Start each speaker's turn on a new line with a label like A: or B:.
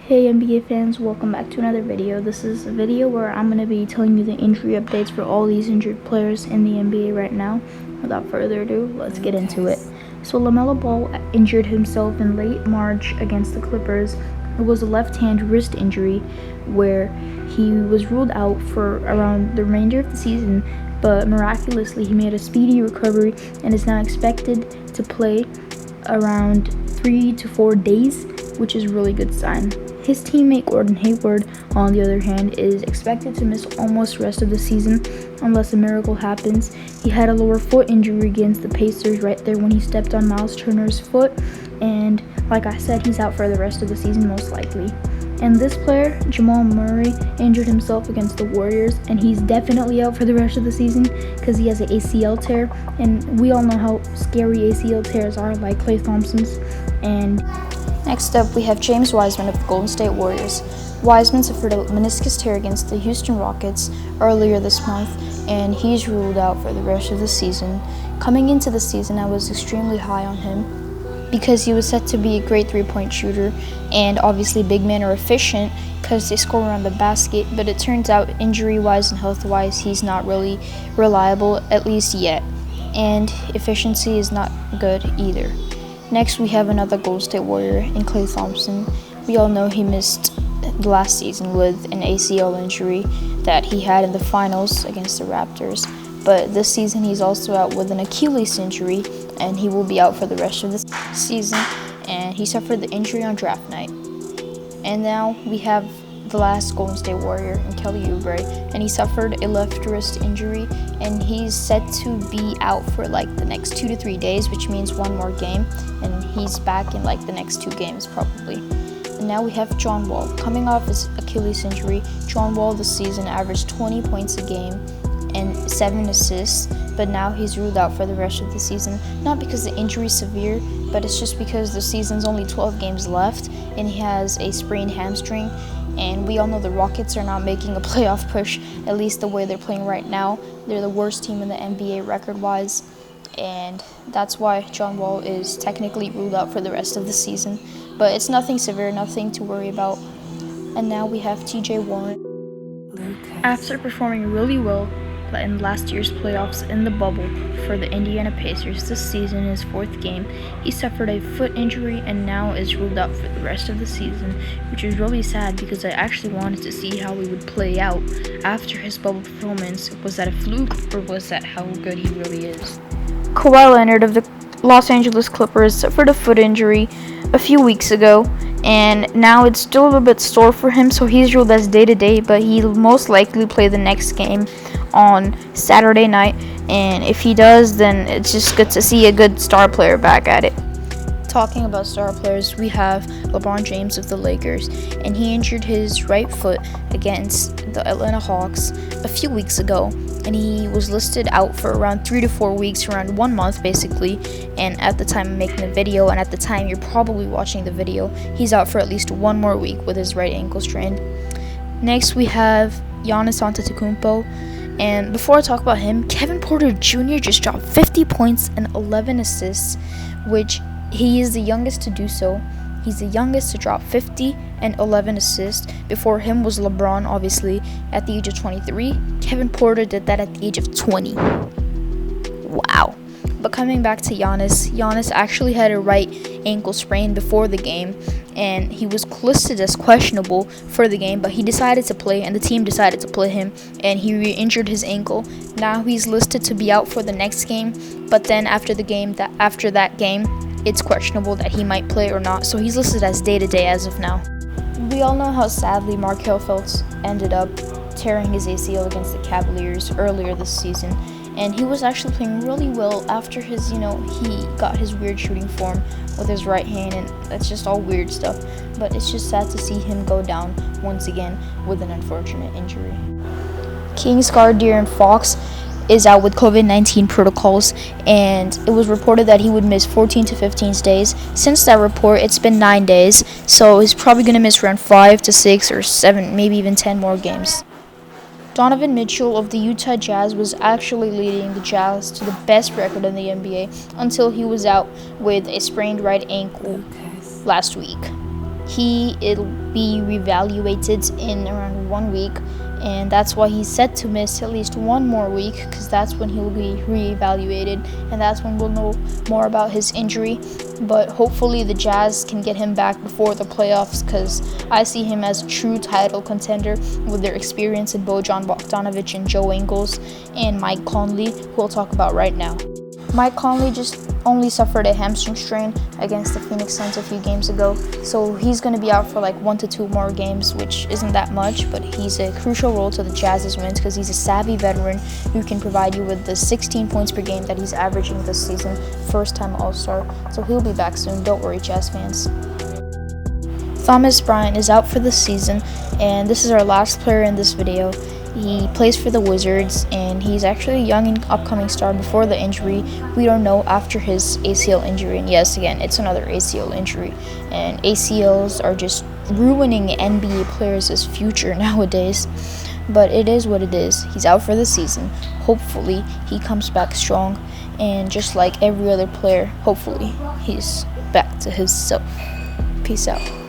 A: Hey NBA fans, welcome back to another video. This is a video where I'm going to be telling you the injury updates for all these injured players in the NBA right now. Without further ado, let's get into it. So LaMelo Ball injured himself in late March against the Clippers. It was a left-hand wrist injury where he was ruled out for around the remainder of the season, but miraculously he made a speedy recovery and is now expected to play around 3 to 4 days, which is a really good sign. His teammate Gordon Hayward, on the other hand, is expected to miss almost the rest of the season unless a miracle happens. He had a lower foot injury against the Pacers right there when he stepped on Miles Turner's foot, and like I said, he's out for the rest of the season most likely. And this player, Jamal Murray, injured himself against the Warriors, and he's definitely out for the rest of the season because he has an ACL tear, and we all know how scary ACL tears are, like Klay Thompson's. And next up, we have James Wiseman of the Golden State Warriors. Wiseman suffered a meniscus tear against the Houston Rockets earlier this month, and he's ruled out for the rest of the season. Coming into the season, I was extremely high on him because he was set to be a great three-point shooter, and obviously big men are efficient because they score around the basket, but it turns out injury-wise and health-wise, he's not really reliable, at least yet, and efficiency is not good either. Next, we have another Golden State Warrior in Klay Thompson. We all know he missed the last season with an ACL injury that he had in the finals against the Raptors. But this season, he's also out with an Achilles injury, and he will be out for the rest of the season. And he suffered the injury on draft night. And now we have the last Golden State Warrior in Kelly Oubre, and he suffered a left wrist injury, and he's set to be out for like the next 2 to 3 days, which means one more game, and he's back in like the next 2 games probably. And now we have John Wall. Coming off his Achilles injury, John Wall this season averaged 20 points a game and 7 assists, but now he's ruled out for the rest of the season, not because the injury is severe, but it's just because the season's only 12 games left, and he has a sprained hamstring. And we all know the Rockets are not making a playoff push, at least the way they're playing right now. They're the worst team in the NBA record-wise, and that's why John Wall is technically ruled out for the rest of the season. But it's nothing severe, nothing to worry about. And now we have TJ Warren. After performing really well in last year's playoffs in the bubble for the Indiana Pacers this season, his 4th game, he suffered a foot injury and now is ruled out for the rest of the season, which is really sad because I actually wanted to see how he would play out after his bubble performance. Was that a fluke, or was that how good he really is? Kawhi Leonard of the Los Angeles Clippers suffered a foot injury a few weeks ago, and now it's still a little bit sore for him, so he's ruled as day-to-day, but he'll most likely play the next game on Saturday night, and if he does, then it's just good to see a good star player back at it. Talking about star players, we have LeBron James of the Lakers, and he injured his right foot against the Atlanta Hawks a few weeks ago, and he was listed out for around 3 to 4 weeks, around 1 month basically, and at the time of making the video, and at the time you're probably watching the video, he's out for at least 1 more week with his right ankle strain. Next, we have Giannis Antetokounmpo. And before I talk about him, Kevin Porter Jr. just dropped 50 points and 11 assists, which he is the youngest to do so. He's the youngest to drop 50 and 11 assists. Before him was LeBron, obviously, at the age of 23. Kevin Porter did that at the age of 20. Wow. But coming back to Giannis actually had a right ankle sprain before the game, and he was listed as questionable for the game, but he decided to play, and the team decided to play him, and he re-injured his ankle. Now he's listed to be out for the next game, but then after that game, it's questionable that he might play or not, so he's listed as day-to-day as of now. We all know how sadly Markelle Fultz ended up tearing his ACL against the Cavaliers earlier this season, and he was actually playing really well after his, he got his weird shooting form with his right hand, and that's just all weird stuff. But it's just sad to see him go down once again with an unfortunate injury. Kings guard De'Aaron Fox is out with COVID-19 protocols, and it was reported that he would miss 14 to 15 days. Since that report, it's been 9 days, so he's probably going to miss around 5 to 6 or 7, maybe even 10 more games. Donovan Mitchell of the Utah Jazz was actually leading the Jazz to the best record in the NBA until he was out with a sprained right ankle last week. It'll be reevaluated in around 1 week, and that's why he's set to miss at least 1 more week, because that's when he'll be reevaluated, and that's when we'll know more about his injury. But hopefully the Jazz can get him back before the playoffs, because I see him as a true title contender with their experience in Bojan Bogdanovic and Joe Ingles and Mike Conley, who we'll talk about right now. Mike Conley just only suffered a hamstring strain against the Phoenix Suns a few games ago, so he's going to be out for like 1 to 2 more games, which isn't that much, but he's a crucial role to the Jazz's wins because he's a savvy veteran who can provide you with the 16 points per game that he's averaging this season, first-time All-Star, so he'll be back soon. Don't worry, Jazz fans. Bryant is out for the season, and this is our last player in this video. He plays for the Wizards, and he's actually a young and upcoming star before the injury. We don't know after his ACL injury, and yes, again, it's another ACL injury. And ACLs are just ruining NBA players' future nowadays. But it is what it is. He's out for the season. Hopefully, he comes back strong, and just like every other player, hopefully, he's back to himself. Peace out.